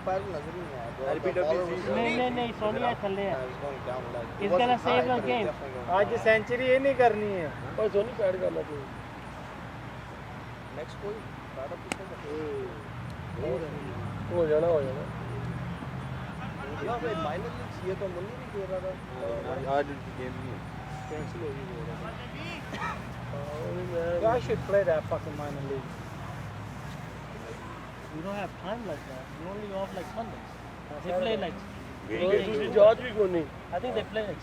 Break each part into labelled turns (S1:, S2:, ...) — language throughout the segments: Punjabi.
S1: फायर नजर ही नहीं आया bro.
S2: नहीं सोनिया थल्ले है He's gonna save the game.
S3: आज सेंचुरी ये नहीं करनी है
S4: और सोनी पैड करना चाहिए
S1: नेक्स्ट कोई बैट अप किसका
S4: हो जाना
S1: ना भाई माइनर लीग्स ये तो मुन्नी भी खेल रहा था
S5: आज गेम नहीं
S1: कैंसिल हो गई
S3: I should play that fucking minor league.
S2: We don't have time like that. We only off like Sundays. They play like
S4: दूसरी जांच भी कोई नहीं
S2: I think they play like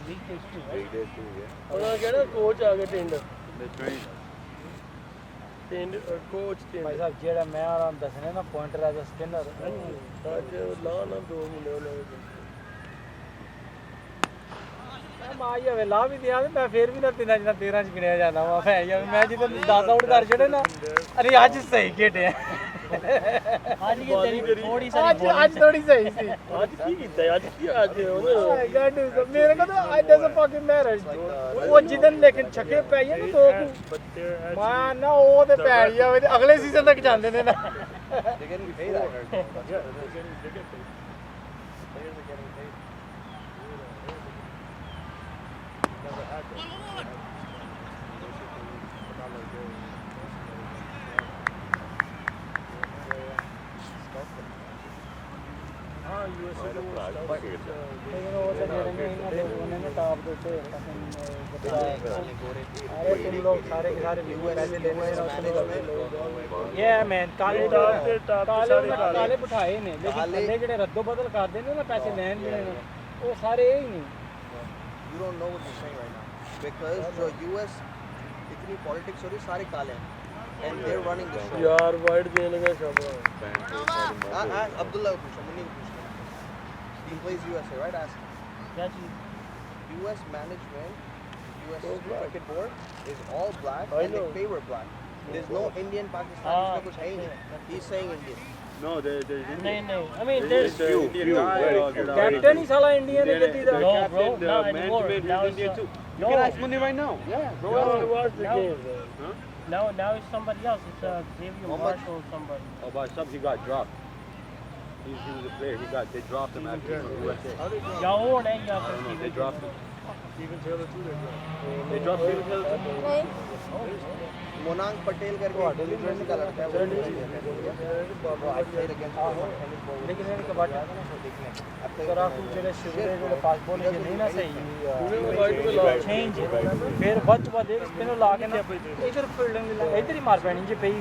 S2: weekdays too, right?
S5: weekdays too
S4: और कहना कोच आ गए टेंडर
S5: the train
S4: कोच
S3: भाई
S4: टेंडर
S3: साहब जेड़ा मैं आराम दसने ना पॉइंटर एज अ स्पिनर
S4: आज ला ना 2 महीने हो गए
S3: मैं माया वे ला भी दिया मैं फिर भी ना 13 च गिणया जाना वा मैं जिद्दन 10 आउट कर छड़े ना अरे आज सही खेटे
S2: आज ये तेरी थोड़ी सारी
S3: आज थोड़ी सही सी
S4: आज की कीता आज की आज
S3: मेरे को तो आई डजंट फकिंग मैटर वो जिद्दन लेकिन छक्के पे ये ना दो मां ना वो ते पै गया अगले सीजन तक जांदे ने ना
S1: They're getting paid, I heard.
S4: they get paid.
S1: Players are getting paid. Never had that.
S4: हाँ यूएसए को
S3: लेकिन वो तो करेंगे इन लोगों ने टॉप देते अरे तुम लोग सारे के सारे पैसे लेने ये मैन काले काले बिठाए ने लेकिन थल्ले जेड़े रद्दो बदल कर देने ना पैसे लेन देने वो सारे ही नहीं
S1: You don't know what you're saying right now because जो US इतनी politics हो रही सारे काले हैं and they're running the show.
S4: यार वाइड देने लगा शाबाश
S1: Abdullah को पूछो मुन्नी को पूछो. He plays USA, right? Ask him.
S2: That's
S1: US management, US cricket board is all black
S4: I
S1: and they
S4: know.
S1: favor black. There's no Indian, Pakistani, इसमें कुछ है ही नहीं. He's saying Indian.
S5: no there's
S2: no. I mean, there's
S5: few
S3: captain ही साला इंडियन है जल्दी दा
S2: no, bro, not anymore. Now it's
S5: Indian too you
S2: no.
S5: can ask Munni right now yeah
S4: Bro, watch the
S2: No.
S4: game.
S2: Now it's somebody else. It's Xavier Marshall or somebody.
S5: oh but some he got dropped he was a player they dropped him after USA
S2: Y'all own it,
S5: I don't know they dropped him
S4: Steven Taylor too they
S5: they dropped Steven Taylor too
S1: Monank Patel करके न्यूजीलैंड का लड़का है वो
S3: लेकिन इनके बाद अगर आप जेड़े शिवरे जेड़े फास्ट बॉलर ये नहीं ना सही चेंज फिर बच बाद एक स्पिनर ला के ना इधर फील्डिंग इधर ही मार पैनी जे पई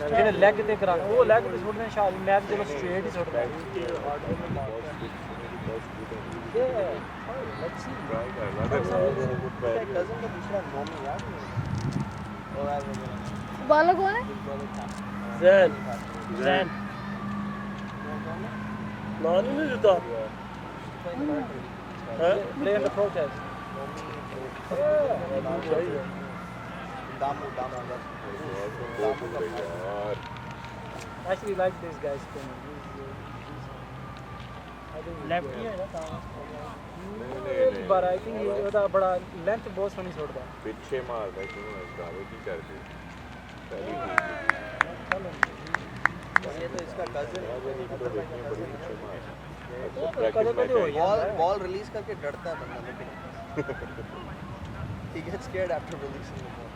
S3: जेड़े लेग ते करा वो लेग पे छोड़ने शायद मैच चलो स्ट्रेट ही छोड़ता है लेट्स सी
S1: कजन का दूसरा नाम है यार
S6: बालक कौन है
S4: Zen
S2: Zen.
S4: नानी ने जीता हैं
S3: play in the protest
S1: Damu
S3: actually like this guy spinning I think
S2: Lefty है ना ताऊ.
S3: but I think ਉਹਦਾ ਬੜਾ ਲੈਂਥ ਬਹੁਤ ਸੋਹਣੀ ਛੋੜਦਾ
S5: ਪਿੱਛੇ ਮਾਰਦਾ ਕਿਉਂ ਇਸਦਾ ਉਹ ਕੀ ਕਰਦੇ
S1: ये तो इसका कजन है
S3: कदे हो
S1: बॉल बॉल रिलीज करके डरता है बंदा लेकिन he gets scared after releasing the ball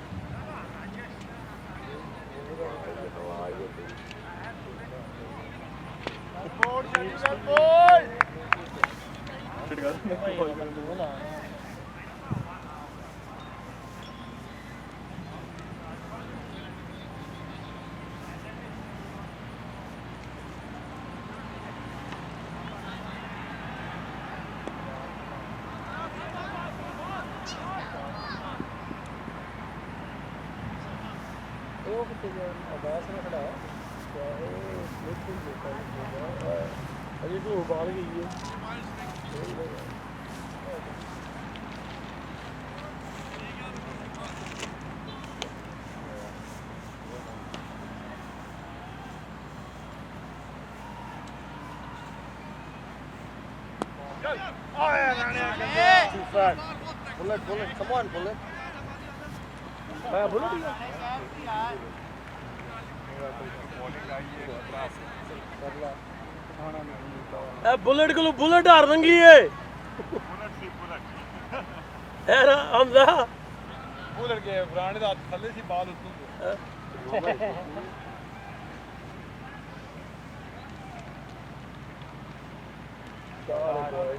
S3: ਉਹ ਕਿਤੇ ਅਬਾਸ ਨਾਲ ਖੜਾ ਹੈ
S4: अभी तो उबाल गई है
S1: too fast bullet come on bullet
S3: bullet बदला खाना नहीं मिलता
S4: ਇਹ ਬੁਲਟ ਕੋਲ ਬੁਲਟ ਹਾਰ ਲੰਗੀ ਏ ਹੈ ਨਾ ਹਮਜ਼ਾ
S5: ਬੁਲਟ ਕੇ ਫਰਾਣੇ ਦਾ ਥੱਲੇ ਸੀ ਬਾਲ ਉੱਤੋਂ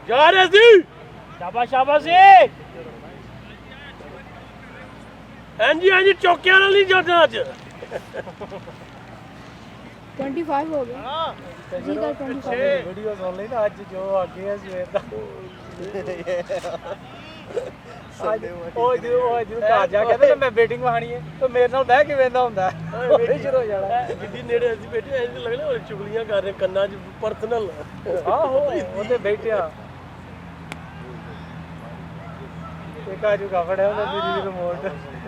S4: ਜਾ ਰਹੇ ਸੀ
S2: शाबाश शाबाश जी
S4: ਹਾਂਜੀ ਹਾਂਜੀ ਚੌਕਿਆਂ ਨਾਲ ਨਹੀਂ ਜਾਣਾ ਅੱਜ
S6: 25 हो गया जी का 25
S3: वीडियो सुन ली ना आज जो आगे है सवेर दा ਅੱਜ ਉਹ ਜਦੋਂ ਘਰ ਜਾ ਕੇ ਕਹਿੰਦਾ ਮੈਂ ਵੇਟਿੰਗ ਵਹਾਣੀ ਹੈ ਤੇ ਮੇਰੇ ਨਾਲ ਬਹਿ ਕੇ ਵੇਂਦਾ ਹੁੰਦਾ ਉਹ ਸ਼ੁਰੂ ਹੋ ਜਾਣਾ
S4: ਜਿੱਦੀ ਨੇੜੇ ਅਸੀਂ ਬੈਠੇ ਐਂ ਲੱਗਦਾ ਉਹ ਚੁਗਲੀਆਂ ਕਰ ਰਹੇ ਕੰਨਾਂ 'ਚ ਪਰਸਨਲ
S3: ਆਹੋ ਉਹਦੇ ਬੈਠਿਆ ਇੱਕ ਆਜੂ ਫੜਿਆ ਉਹਨੇ ਮੇਰੀ ਦੀ ਰਿਮੋਟ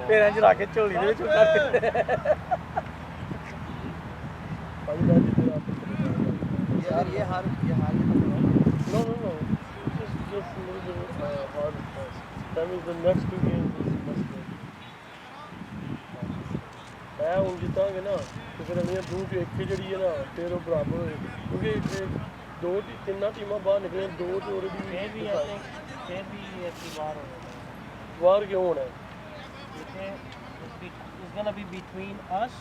S3: ਫਿਰ ਇੰਜ ਰੱਖ ਕੇ ਝੋਲੀ ਦੇ ਵਿੱਚ ਉਤਾਰ ਕੇ
S1: ये हार
S4: No. Just a little bit hard first. That means the next two games is much better. मैं ਹੁਣ ਜਿੱਤਾਂਗੇ ਨਾ ਤੇ ਫਿਰ ਅਗਲੀਆਂ ਦੋ ਤੇ ਇੱਕ ਜਿਹੜੀ ਹੈ ਨਾ ਫਿਰ ਉਹ ਬਰਾਬਰ ਹੋਏਗੀ ਕਿਉਂਕਿ ਦੋ ਤਿੰਨਾਂ ਟੀਮਾਂ ਬਾਹਰ ਨਿਕਲੀਆਂ ਦੋ ਤੇ ਆਲਰੇਡੀ
S2: फिर भी I think फिर भी ऐसी बार हो
S4: ਬਾਹਰ ਕਿਉਂ ਹੋਣਾ
S2: it's gonna be between us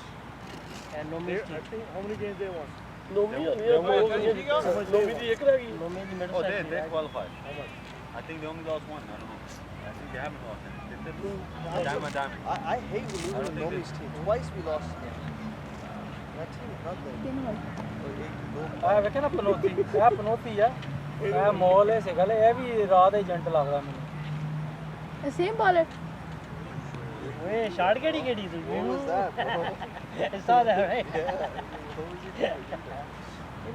S2: and Nomi's team.
S5: how many games they won
S4: Naumi Naumi ਦੀ ਇੱਕ ਰਹਿ ਗਈ
S2: Nomi the middle
S5: oh
S2: side.
S5: they qualified how much I think they only lost one I don't know I think they haven't lost any diamond
S1: I hate losing Nomi's team. Twice we lost again. That team is nothing.
S6: 3 हो
S3: ਆ ਵੇਖਿਆ ਨਾ ਪਨੋਤੀ ਇਹ ਪਨੋਤੀ ਆ ਇਹ ਮੋਲ ਹੈ ਸਿਗਲ ਇਹ ਵੀ ਰਾਤ ਏਜੰਟ ਲੱਗਦਾ ਮੈਨੂੰ
S6: गया सेम बॉल है
S2: Wait, shot getting it easy.
S1: What was that, bro?
S2: I saw that, right?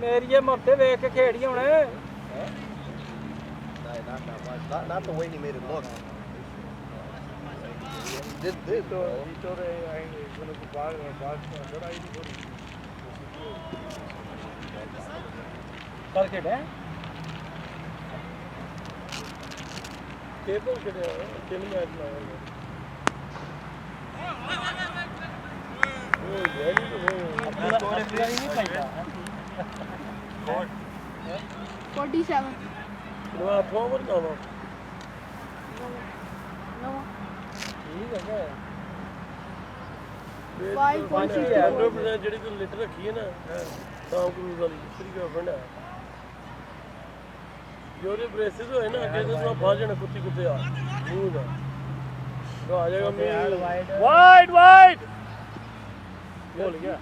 S3: ਮੇਰੀ ਇਹ ਮੱਤੇ ਵੇਖ ਕੇ ਖੇੜੀ ਹੁਣ
S1: Nah, not that much. Not the way he made it look. He did this, bro.
S5: he told her I'm gonna go back good idea
S3: ਕੱਲ ਖੇਡਿਆ
S4: ਟੇਬਲ ਕਿਹੜੇ ਤਿੰਨ ਮੈਚ ਲਾਇਆ ਉਹ ਵੈਲੀ ਤੋਂ
S2: Apura नहीं पाएगा.
S6: 47
S4: ਉਹ ਆਠਵਾਂ ਓਵਰ ਦਾ ਵਾ
S6: no
S3: ਠੀਕ ਹੈ
S6: 5.62
S4: 100% ਜਿਹੜੀ ਤੂੰ ਲਿਟ ਰੱਖੀ ਹੈ ਨਾ ਟਾਮ ਕਰੂਜ਼ ਵਾਲੀ ਤੇਰੀ ਗਰਲਫ੍ਰੈਂਡ ਹੈ ਜੋਰੇ ਬ੍ਰੇਸਿਸ ਹੋਏ ਨਾ ਅੱਗੇ ਤੋਂ ਤੂੰ ਬਾਹਰ ਜਾਣਾ ਕੁੱਤੀ ਕੁੱਤੇ ਆ ਮੂੰਹ ਦਾ ਉਹ ਆ ਜਾਏਗਾ ਮੈਂ ਵਾਈਡ ਵਾਈਡ ਬੋਲ ਗਿਆ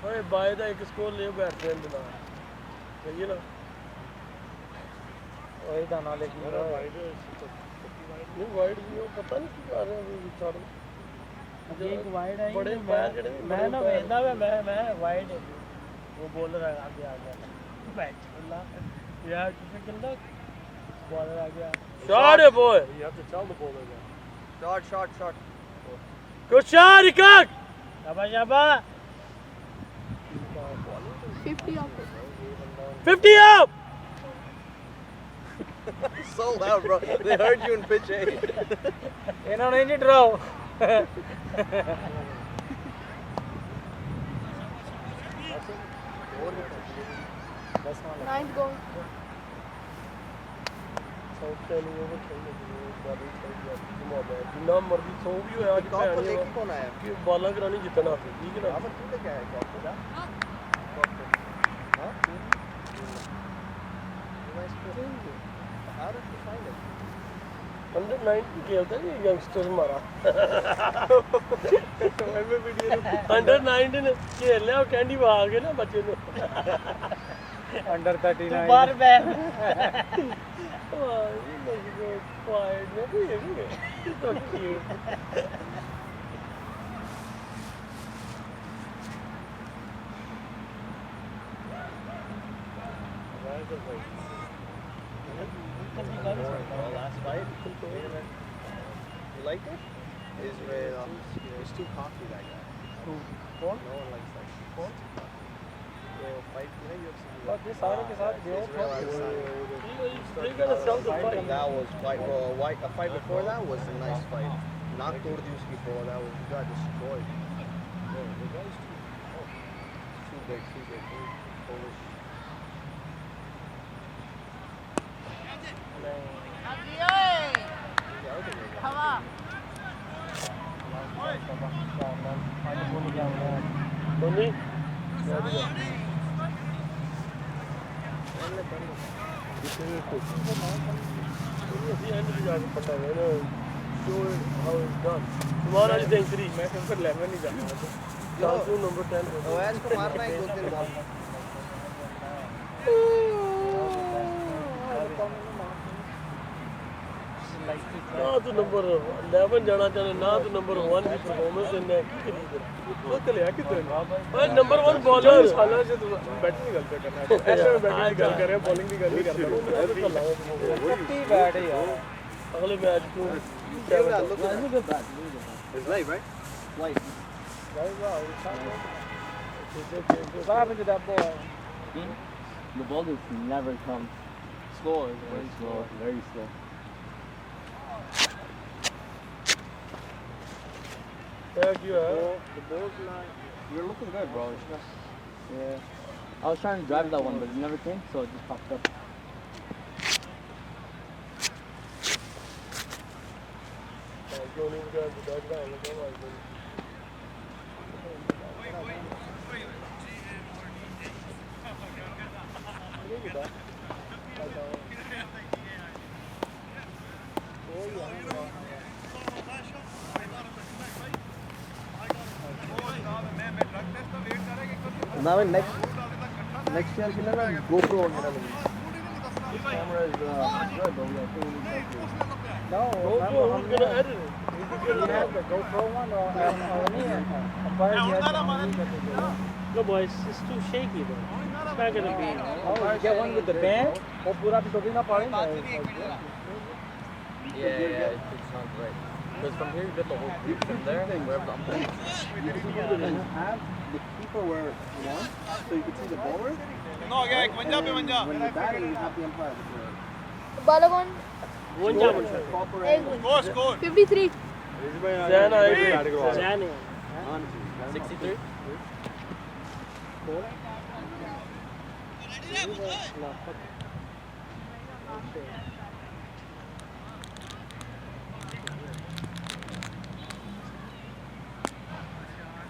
S4: ਓਏ ਬਾਏ ਦਾ ਇੱਕ ਸਕੋਰ ਲੈ ਬੈਟਸਮੈਨ ਦੇ ਨਾਲ ਸਹੀ ਨਾ
S3: ਉਹੀ ਤਾਂ ਨਾਲ ਲੇਕਿਨ
S4: ਨਹੀਂ ਵਾਈਡ ਵੀ ਉਹ ਪਤਾ ਨਹੀਂ ਕੀ ਕਰ ਰਿਹਾ ਵੀ ਵਿਚਾਰ
S2: एक वाइड है
S4: बड़े पैर ਜਿਹੜੇ ਵੀ
S2: मैं ना
S4: बड़े
S2: वेंदा मैं वाइड वो बॉलर आ गया बैट बोला यार किसे किंदा बॉलर आ गया
S4: shot it boy
S5: you have to tell the bowler that
S1: Shot.
S4: good shot Ikak
S2: शाबाश शाबाश
S6: 50 up
S4: 50 up
S1: So loud, bro. They heard you in pitch A.
S3: ਇਹਨਾਂ ਨੂੰ ਇੰਜ ਡਰਾਓ
S6: ninth goal
S4: ਸਾਊਥ ਟੈਲਿੰਗ ਉਹ ਖੇਲਣੇ ਦੀ ਬਾਲੀ ਚਾਹੀਦੀ ਆ ਘੁਮਾਉਂਦਾ ਜਿੰਨਾ ਮਰਜ਼ੀ ਸੌ ਵੀ ਹੋਇਆ ਅੱਜ
S1: Golf को
S4: ਭੈਣ
S1: लेके कौन आया?
S4: ਕਿ ਬਾਲਾਂ ਕਰਾਣੀ ਜਿੱਤਣਾ ਸੀ ਠੀਕ ਹੈ ਨਾ
S1: Ahmed, तू लेके आया golf को? Golf को? Huh? Nice play. How did you find it?
S4: Under 19 खेलता है यंगस्टर हमारा अंडर 19 खेल लिया कैंडी वा के ना बच्चे ने
S3: ਅੰਡਰ 39
S2: बार बैट
S4: वाइड में भी है तो cute
S1: Last fight. You liked it? Israel. He's too cocky, that guy. No one likes that. So fight, UFC.
S3: बाकी सारे के साथ जो
S1: Israel Adesanya.
S4: They're gonna sell the fight.
S1: That was fight. Bro, a fight before that was a nice fight. Not Tordusky, bro. That was, he got destroyed.
S4: Dhoni तुम्हारा जी सेंचुरी मैं नंबर 11 नहीं जाना चांसू नंबर 10
S1: ओएस को मारना है 2-3 बॉल
S4: ना तो नंबर 11 जाना चाहते ना तो नंबर 1 की परफॉर्मेंस इनने की वो तो लिया कितने भाई नंबर 1 बॉलर साला से तो बैटिंग गल पे करना है ऐसे में बैटिंग गल कर रहे हैं बॉलिंग की गल नहीं करता
S3: कितनी बैट है यार
S4: अगले मैच को
S1: It's live, right? Live.
S3: What happened to that ball?
S7: The ball just never comes.
S1: Slow.
S7: Very slow, very slow.
S4: Thank you.
S1: The ball's like... You're looking good, bro. It's just...
S7: Yeah. I was trying to drive that one, but it never came, so it just popped up.
S1: Now next year के लिए ना GoPro वगैरह लगेगी. This camera is good, but we are still really careful.
S3: No, remember we had the GoPro one or Empire
S2: No boys, it's too shaky though. It's not gonna be.
S3: Oh, you get one with the band? वो पूरा भी कभी ना पड़ेगा.
S7: Yeah, it's not right. Because from here you get the whole view, from there, wherever the umpire is.
S1: You have the keeper where you want, so you can see the bowler.
S5: No, okay, Punjab
S1: When the batter, you have the umpire.
S6: Balagon,
S1: Proper
S5: score.
S6: 53.
S4: Zana
S2: Jane.
S7: 63?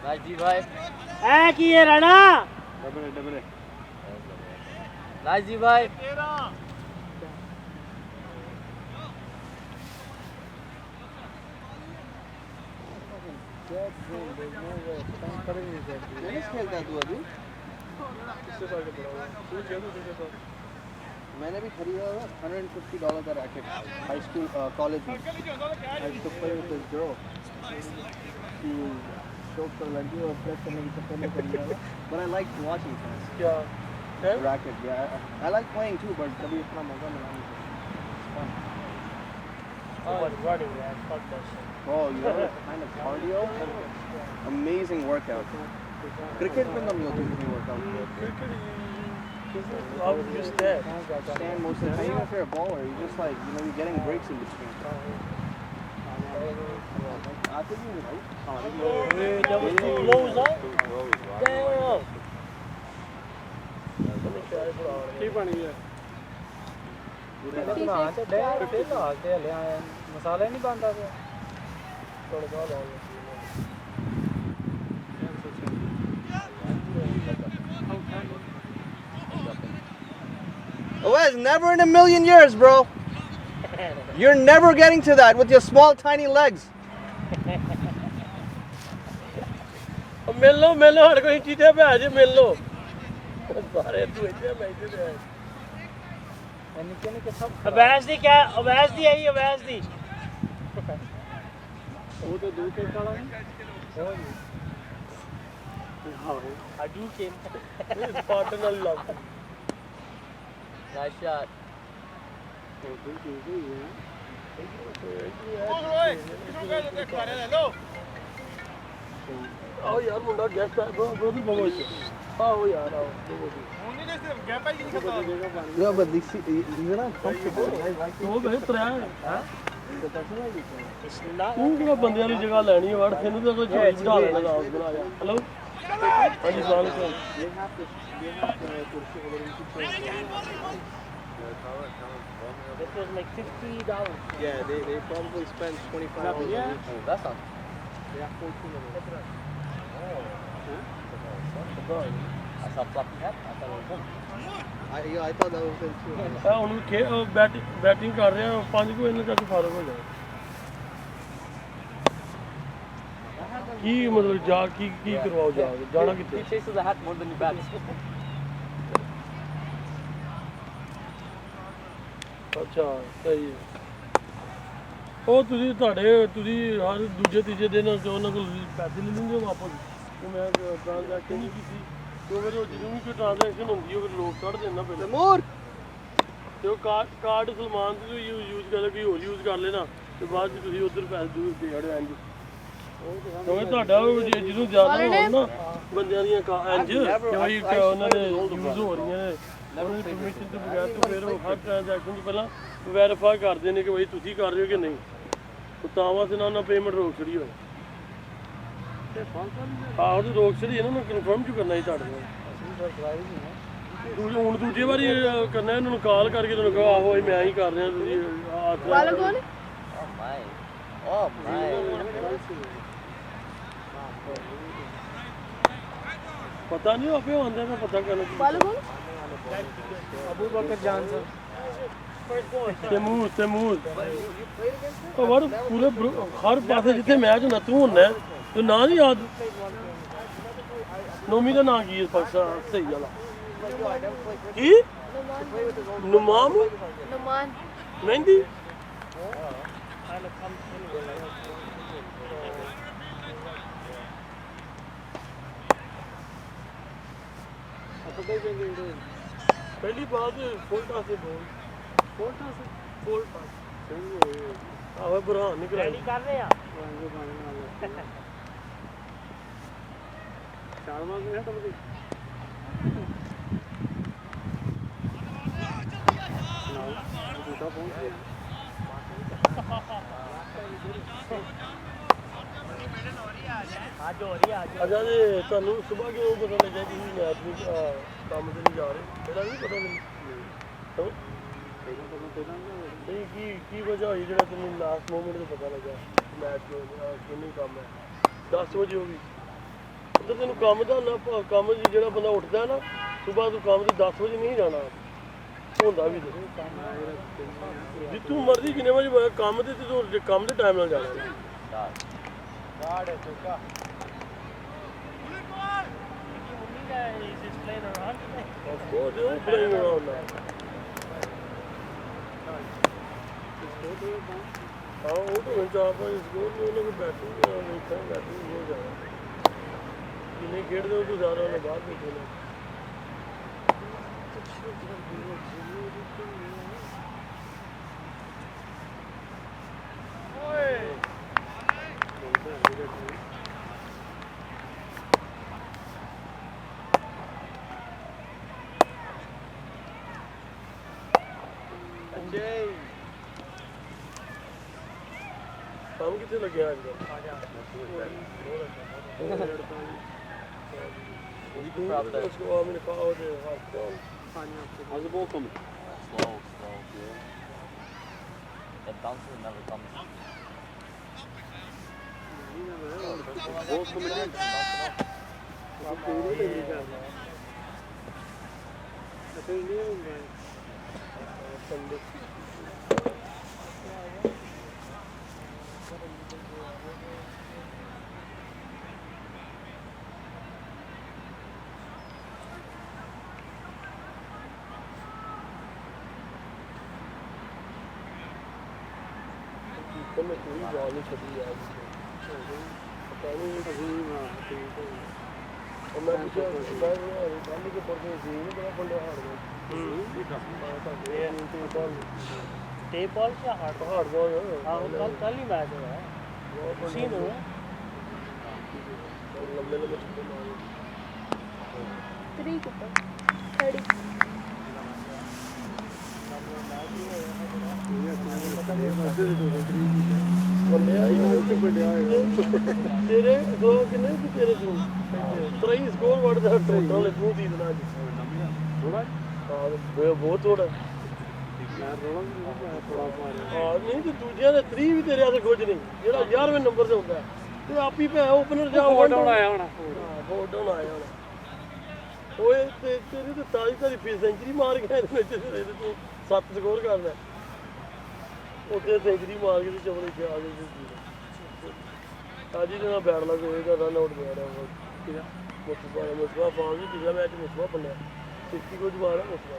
S7: Rajiv bhai.
S2: है कि ये राणा
S7: Rajiv bhai.
S1: टेनिस खेलता है तू अभी? मैंने भी खरीदा था $150 का रैकेट हाई स्कूल कॉलेज में. I used to play with this girl. She showed for लड़की और फ्लैश करने की चक्कर में खरीदा था. But I like watching tennis.
S4: क्या है
S1: Racket, yeah. I like playing too, but कभी इतना मजा नहीं आता. It's fun.
S2: Oh, running man, fuck that shit.
S1: Oh, you know that kind of cardio? Amazing workout. Cricket में ना मिलती है workout.
S4: अब just that
S1: Stand most of the time, even if you're a bowler, you just like, you know, you're getting breaks in between. I think you're right.
S2: That was too close, huh? Damn.
S4: ठीक बनी है
S3: ना से डेढ़ से ना के ले आए मसाले नहीं बनता थे
S4: थोड़ा सा लाओ
S1: Wes, never in a million years, bro. You're never getting to that with your small, tiny legs.
S4: मिल लो हर कोई चीज़ पे आज मिल लो सारे तू इतने मैच दे
S3: निके निके सब
S2: अवैस दी क्या अवैस दी आई अवैस दी
S3: वो तो दूर के खड़ा है
S2: अजू के
S4: पार्टनर लव
S7: Nice shot.
S4: आओ यार मुंडा गेस्ट है बहुत ही बहुत आओ यार आओ
S1: No, but these are not comfortable.
S4: वो भाई त्रै
S2: it's not
S4: तू किहड़ा बंदे वाली जगह लेनी है वड़ तेनू तो कोई छोटी बिठा लेना बना जा हेलो हाँ जी सलाम अलैकुम
S1: They have to kursi over into
S2: This was like $50.
S1: Yeah, they probably spent $25 on
S2: Yeah.
S1: each.
S7: Oh, that's not.
S1: They have 14 of them.
S7: I saw fluffy hat. I thought it was him.
S1: I thought that was them too.
S4: ਇਹ ਹੁਣ ਬੈਟਿੰਗ ਕਰ ਰਿਹਾ 5 ਕੁ ਇਹਨਾਂ ਤੱਕ ਫਾਰਗ ਹੋ ਜਾਣਾ ਕੀ ਮਤਲਬ ਜਾ ਕੀ ਕਰਵਾਓ ਜਾਣਾ
S7: He
S4: ਕਿੱਥੇ
S7: chases the hat more than he bats.
S4: ਅੱਛਾ ਸਹੀ ਹੈ ਉਹ ਤੁਸੀਂ ਹਰ ਦੂਜੇ ਤੀਜੇ ਦਿਨ ਉਹਨਾਂ ਕੋਲ ਪੈਸੇ ਲੈ ਲੈਂਦੇ ਹੋ ਵਾਪਸ ਤੇ ਮੈਂ ਟ੍ਰਾਂਜੈਕਸ਼ਨ ਨਹੀਂ ਕੀਤੀ ਤੇ ਫਿਰ ਉਹ ਜਦੋਂ ਵੀ ਕੋਈ ਟ੍ਰਾਂਜੈਕਸ਼ਨ ਹੁੰਦੀ ਉਹ ਲੋਕ ਕੱਢ ਦੇਣਾ ਪਹਿਲਾਂ
S1: More!
S4: ਤੇ ਉਹ ਕਾਰਡ ਸਲਮਾਨ ਦੀ ਯੂਜ਼ ਕਰ ਕੋਈ ਹੋਰ ਯੂਜ਼ ਕਰ ਲੈਣਾ ਤੇ ਬਾਅਦ ਚ ਤੁਸੀਂ ਉਧਰ ਪੈਸੇ ਦੂਰ ਦੇ ਅੜੇ ਇੰਜ ਕਿਉਂਕਿ ਤੁਹਾਡਾ ਜਦੋਂ ਜ਼ਿਆਦਾ ਹੋਣ ਨਾ ਬੰਦਿਆਂ ਦੀਆਂ ਇੰਜ ਕਿ ਭਾਈ ਉਹਨਾਂ ਦੇ ਯੂਜ਼ ਹੋ ਰਹੀਆਂ ਨੇ ਉਹਨਾਂ ਦੀ ਪਰਮਿਸ਼ਨ ਤੋਂ ਬਗੈਰ ਤੇ ਫਿਰ ਉਹ ਹਰ ਟ੍ਰਾਂਜੈਕਸ਼ਨ ਤੋਂ ਪਹਿਲਾਂ ਵੈਰੀਫਾਈ ਕਰਦੇ ਨੇ ਕਿ ਭਾਈ ਤੁਸੀਂ ਕਰ ਰਹੇ ਹੋ ਕਿ ਨਹੀਂ ਉਹ ਤਾਂ ਵਾਸਤੇ ਨਾ ਉਹਨਾਂ ਪੇਮੈਂਟ ਰੋਕ ਛੜੀ ਹੋਏ ਆਹੋ ਤੇ ਰੋਕ ਛੜੀ ਇਹਨਾਂ ਨੂੰ ਕਨਫਰਮ ਕਿਉਂ ਕਰਨਾ ਸੀ ਤੁਹਾਡੇ ਨਾਲ ਹੁਣ ਦੂਜੀ ਵਾਰੀ ਕਰਨਾ ਇਹਨਾਂ ਨੂੰ ਕਾਲ ਕਰਕੇ ਤੁਹਾਨੂੰ ਕਹੋ ਆਹੋ ਮੈਂ ਹੀ ਕਰ ਰਿਹਾ ਤੁਸੀਂ
S6: वाला कौन है?
S7: Oh my.
S4: ਪਤਾ ਨਹੀਂ ਆਪੇ ਆਉਂਦਾ ਤਾਂ ਪਤਾ ਕਰਨ
S6: वाला कौन?
S2: Abu Bakr Johnson.
S4: ਤੈਮੂਰ ਉਹ ਵੜ ਪੂਰੇ ਹਰ ਪਾਸੇ ਜਿੱਥੇ ਮੈਚ ਹੁੰਦਾ ਤੂੰ ਹੁੰਦਾ ਤੇ ਨਾਂ ਨਹੀਂ ਯਾਦ ਨੋਮੀ ਦਾ ਨਾਂ ਕੀ ਹੈ ਪਾਕਿਸਤਾਨ ਸਹੀ ਵਾਲਾ ਕੀ ਨੁਮਾਮ
S6: Numan.
S4: ਮਹਿੰਦੀ ਪਹਿਲੀ ਬਾਤ ਫੋਲਟਾ ਸੇ ਬੋਲ ਆਵੇ ਬੁਰਹਾਨ ਨਹੀਂ ਕਰਾਈ
S2: कर रहे हैं आज हो रही है आज
S4: ਅੱਛਾ ਜੀ ਤੁਹਾਨੂੰ ਸਵੇਰ ਕਿਉਂ ਪਤਾ ਲੱਗਿਆ ਕਿ ਤੁਸੀਂ ਮੈਚ ਨੂੰ ਕੰਮ ਤੇ ਨਹੀਂ ਜਾ ਰਹੇ ਇਹਦਾ ਨਹੀਂ ਪਤਾ ਮੈਨੂੰ ਨਹੀਂ ਕੀ ਵਜ੍ਹਾ ਹੋਈ ਜਿਹੜਾ ਤੈਨੂੰ ਲਾਸਟ ਮੂਮੈਂਟ ਤੇ ਪਤਾ ਲੱਗਾ ਮੈਚ ਕਿੰਨੀ ਕੰਮ ਹੈ 10 ਵਜੇ ਹੋ ਗਈ ਉਧਰ ਤੈਨੂੰ ਕੰਮ ਦਾ ਨਾ ਕੰਮ ਜਿਹੜਾ ਬੰਦਾ ਉੱਠਦਾ ਨਾ ਸਵੇਰ ਤੂੰ ਕੰਮ ਤੇ 10 ਵਜੇ ਨਹੀਂ ਜਾਣਾ ਹੁੰਦਾ ਵੀ ਜਿੱਥੋਂ ਮਰਜ਼ੀ ਕਿੰਨੇ ਵਜੇ ਹੋਇਆ ਕੰਮ ਤੇ ਤੂੰ ਕੰਮ ਦੇ ਟਾਈਮ ਨਾਲ ਜਾਣਾ
S2: He's just playing around today.
S4: Of course, they're all playing around now. हाँ वो तो वहीं जहाँ पर स्कोर में उन्होंने बैटिंग देखा बैटिंग हो जाए जिन्हें खेल दो तो ज़्यादा उन्हें बात नहीं खेला काम कितने लगे आज का उसको मैंने कहा होते
S5: How's the ball coming?
S7: Slow. That bouncer never comes.
S5: Ball's coming in.
S4: मैं कोई बॉल नहीं छड़ी यार पता नहीं और मैं पूछा गाली के पड़ते थे नहीं बड़ा बंदा हार गया
S2: Tape ball या hard ball?
S4: हार गया
S2: हाँ वो कल ही मैच हुआ है उसी में हुआ
S4: लंबे छक्के मारे
S6: 3 ऊपर 30.
S4: ਬੰਦੇ ਆ ਇਹ ਵੱਡਿਆ ਤੇਰੇ ਗੋਲ ਕਿੰਨੇ ਕਿ ਤੇਰੇ ਤੋਂ 23 ਸਕੋਰ ਵੜ ਦਾ ਟੋਟਲ ਤੂੰ ਦੀ ਦਿਨਾਂ ਜੀ ਥੋੜਾ ਹਾਂ ਬਹੁਤ ਥੋੜਾ ਹਾਂ ਨਹੀਂ ਤੇ ਦੂਜਿਆਂ ਦੇ 3 ਵੀ ਤੇਰੇ ਆਸੇ ਕੁਝ ਨਹੀਂ ਜਿਹੜਾ 11ਵੇਂ ਨੰਬਰ ਤੇ ਹੁੰਦਾ ਤੇ ਆਪੀ ਭੈ ਓਪਨਰ ਜਾ
S3: ਫੋਟੋ ਆਇਆ ਹੋਣਾ
S4: ਫੋਟੋ ਆਇਆ ਹੋਣਾ ਓਏ ਤੇ ਤੇਰੀ ਤੇ ਤਾਰੀ ਫੀ ਸੈਂਚਰੀ ਮਾਰ ਗਿਆ ਇਹਦੇ ਵਿੱਚ ਇਹਦੇ ਤੋਂ 7 ਸਕੋਰ ਕਰਦਾ ਉੱਤੇ ਸੈਂਚਰੀ ਮਾਰ ਕੇ ਤੇ ਚਵਲੇ ਚ ਆ ਗਏ ਅੱਜ ਹੀ ਨਾ ਬੈਠ ਲਾ ਕੋਈ ਦਾ ਰਨ ਆਊਟ ਗਿਆ ਰਿਹਾ ਮੁਸਤਫਾ ਫਾਨ ਵੀ ਪਿਛਲਾ ਮੈਚ ਮੁਸਤਫਾ ਬੰਨਿਆ 60 ਕੁਝ ਮਾਰ ਹੈ ਮੁਸਤਫਾ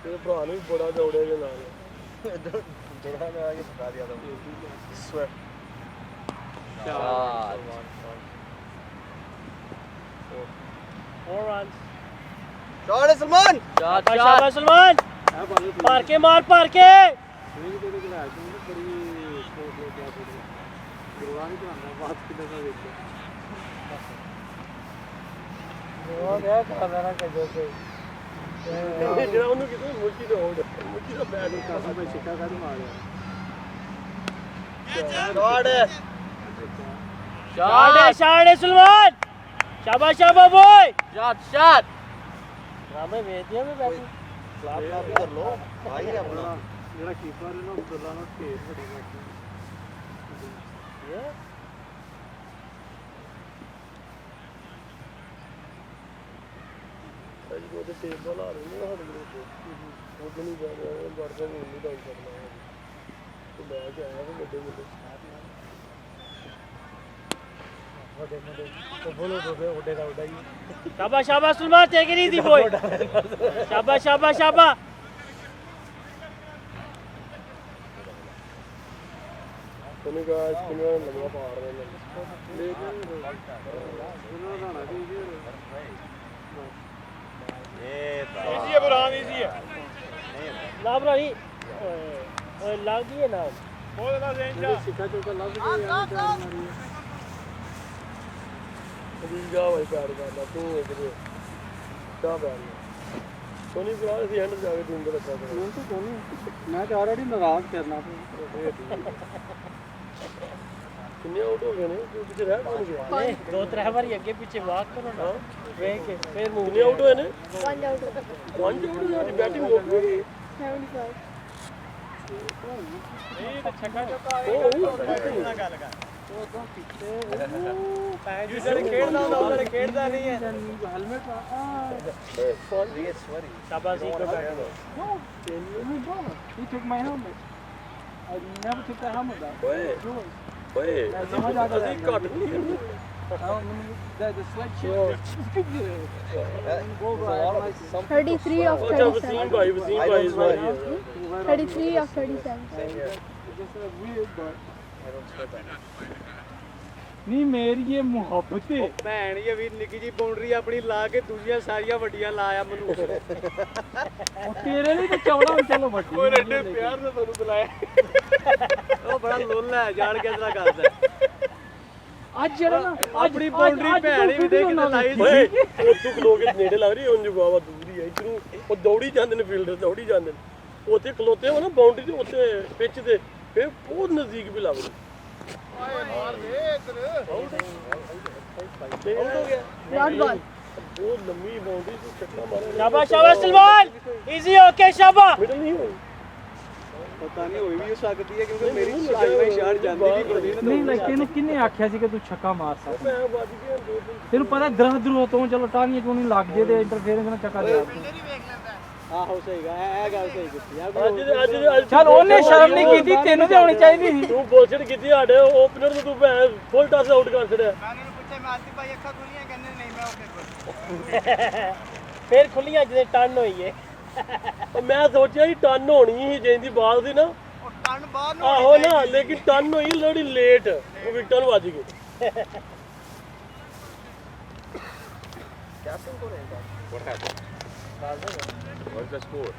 S4: ਤੇ ਭਰਾ ਨੂੰ ਬੜਾ ਦੌੜਿਆ ਜੇ ਨਾਲ
S1: ਥੋੜਾ ਮੈਂ ਆगे बता दिया था स्वेट
S2: Four runs.
S1: शॉट है सलमान
S2: शाबाश सलमान पार के मार पार के
S4: ਜਿਹੜਾ ਉਹਨੂੰ ਕਿਤੇ ਮੁੱਠੀ ਤੇ ਹੋੜ ਮੁੱਠੀ ਦਾ ਬੈਟ ਕਾਸਾ ਮੈਂ ਛਿੱਕਾ ਕਰ ਮਾਰਿਆ
S2: शॉट है सलमान शाबाश शाबाश बॉय
S3: शॉट
S2: ड्रामे भेज दिया मैं बैटिंग
S1: क्लाप कर लो भाई अपना
S4: ਜਿਹੜਾ ਕੀਪਰ ਇਹਨੂੰ ਅਬਦੁੱਲਾ ਨੂੰ ਢੇਰ ਵੱਡੀ ਬਾਕੀ ਅੱਜ ਉਹਦੇ ਟੇਬਲ ਆ ਰਹੇ ਨੇ ਸਾਡੇ ਗਰੁੱਪ ਉਹ ਨਹੀਂ ਜਾ ਰਿਹਾ ਵਰਗਾ ਨਹੀਂ ਡਾਊਨ ਕਰਨਾ ਤੇ ਲੈ ਕੇ ਆਇਆ ਤੇ ਵੱਡੇ ਵੱਡੇ
S2: तो बोलो उड़े का उड़ा ही शाबाश शाबाश Salman take it easy boy शाबाश शाबाश शाबाश
S4: ਉਹਨੇ ਕਹਾ ਕਿੰਨਾ ਲੰਮਾ ਪਾਰ ਰਹੇ ਨੇ ਲੇਕਿਨ ਉਹਨਾਂ ਦਾ ਨਾ ਜੀ
S5: इजी है बुरहान, इजी है।
S2: ना ब्रो ये लाग दिए ना
S5: बहुत ज्यादा रेंज है।
S4: ਸਿੱਖਾ ਚੋਕਾ ਲੱਭ ਕੇ ਯਾਰ ਚਾਰ ਮਾਰੀ ਅਭੀ ਜਾ ਭਾਈ ਪਿਆਰ ਕਰਦਾ ਤੂੰ ਇਧਰ ਚਾਹ ਬੈਠ ਸੋਨੀ ਬਰਾੜ ਸੀ ਐਂਡ ਜਾ ਕੇ ਟੀਮ ਦੇ ਰੱਖਿਆ ਮੈਂ ਤਾਂ ਸੋਨੀ ਮੈਂ ਤਾਂ ਆਲਰੇਡੀ ਨਾਰਾਜ਼ ਕਰਨਾ ਕਿੰਨੇ ਆਊਟ ਹੋ ਗਏ ਨੇ ਤੂੰ ਪਿੱਛੇ ਰਹਿ ਕੌਣ ਗਿਆ
S2: नहीं दो त्रै बार अगे पीछे वॉक करो ना वे के फिर मूव
S4: ਕਿੰਨੇ ਆਊਟ ਹੋਏ ਨੇ
S6: 1 out.
S4: 5 ਆਊਟ ਸਾਡੀ ਬੈਟਿੰਗ ਹੋ ਗਈ
S6: 75.
S5: नहीं तो छक्का चौका
S4: ਉਹ
S5: ਗੱਲ ਕਰ
S2: जिसने खेलना होता उन्होंने खेलता नहीं है
S4: ਹੈਲਮਟ
S2: शाबाश ही को बैठ
S3: He took my helmet. I never took the helmet back.
S4: ਓਏ ਓਏ ਅਸੀਂ ਘੱਟ ਨਹੀਂ
S3: The sweatshirt.
S1: some
S6: 33 of
S4: ਅੱਛਾ
S6: 37.
S4: ਵਸੀਮ ਭਾਈ ਇਸ ਵਾਰ
S6: 33 of 37.
S3: Just weird, but. नहीं मेरी ये मोहब्बत है
S2: ਭੈਣ ਇਹ ਵੀ ਨਿੱਕੀ ਜੀ ਬਾਉਂਡਰੀ ਆਪਣੀ ਲਾ ਕੇ ਦੂਜੀਆਂ ਸਾਰੀਆਂ ਵੱਡੀਆਂ ਲਾਇਆ ਮੈਨੂੰ
S3: और तेरे लिए तो चौड़ा और चलो बट
S2: ਉਹ ਰੱਡੇ ਪਿਆਰ ਨਾਲ ਤੁਹਾਨੂੰ ਬੁਲਾਇਆ ਉਹ ਬੜਾ ਲੋਲਾ ਹੈ ਜਾਣ ਕੇ ਇਤਨਾ ਕਰਦਾ
S3: आज जरा ना
S2: ਆਪਣੀ ਬਾਉਂਡਰੀ ਭੈਣ ਵੀ ਦੇਖ ਕੇ ਲਾਈ
S4: ਓਏ ਉਹ ਤੂੰ ਖਲੋ ਕੇ ਨੇੜੇ ਲੱਗ ਰਹੀ ਉਂਝ ਬਾਵਾ ਦੂਰੀ ਹੈ ਇਧਰੋਂ ਉਹ ਦੌੜੀ ਜਾਂਦੇ ਨੇ ਫੀਲਡਰ ਦੌੜੀ ਜਾਂਦੇ ਨੇ ਉੱਥੇ ਖਲੋਤੇ ਹੋ ਨਾ ਬਾਉਂਡਰੀ ਦੇ ਉੱਤੇ ਪਿੱਚ ਤੇ ਫਿਰ ਬਹੁਤ ਨਜ਼ਦੀਕ ਵੀ ਲੱਗਦਾ
S6: Not ball.
S4: ਬਹੁਤ ਲੰਮੀ ਬਾਉਂਡਰੀ ਤੋਂ ਛੱਕਾ ਮਾਰਿਆ
S2: शाबाश शाबाश सलमान इजी ओके शाबाश
S4: ਮਿਡਲ ਨਹੀਂ ਹੋਈ
S1: पता नहीं होई भी हो सकती है क्योंकि मेरी शॉट ਜਾਂਦੀ ਵੀ ਬੜੀ ਨਾ
S3: नहीं लाइक तेनू किन्ने आख्या सी कि तू छक्का मार सकदा
S4: ਮੈਂ ਵੱਜ ਗਿਆ ਦੋ ਤਿੰਨ
S3: तेनू पता दरह तो चलो टांगी टूनी लग जे ते इंटरफेरेंस ना चक्का दे
S1: ਆਹੋ ਸਹੀ ਗਾ ਇਹ ਗੱਲ ਸਹੀ ਕੀਤੀ ਆ
S4: ਅੱਜ
S3: चल ओने शर्म नहीं कीती तेनू ते होनी चाहिदी सी
S4: ਤੂੰ ਬੋਲਛੜ ਕੀਤੀ ਸਾਡੇ ਓਪਨਰ ਨੂੰ ਤੂੰ ਭੈਣ ਫੁੱਲ ਟਾਸ ਆਊਟ ਕਰ ਛੜਿਆ
S2: फिर खुलियां जिदे टन होई है
S4: ਮੈਂ ਸੋਚਿਆ ਸੀ ਟਨ ਹੋਣੀ ਸੀ ਜਿੰਦੀ ਬਾਲ ਦੀ ਨਾ ਉਹ ਟਨ ਬਾਹਰ ਨੂੰ ਆਹੋ ਨਾ ਲੇਕਿਨ ਟਨ ਹੋਈ ਲੋੜੀ ਲੇਟ ਉਹ ਵਿਕਟਾਂ ਨੂੰ ਵੱਜ ਗਈ
S5: What happened? What's the score?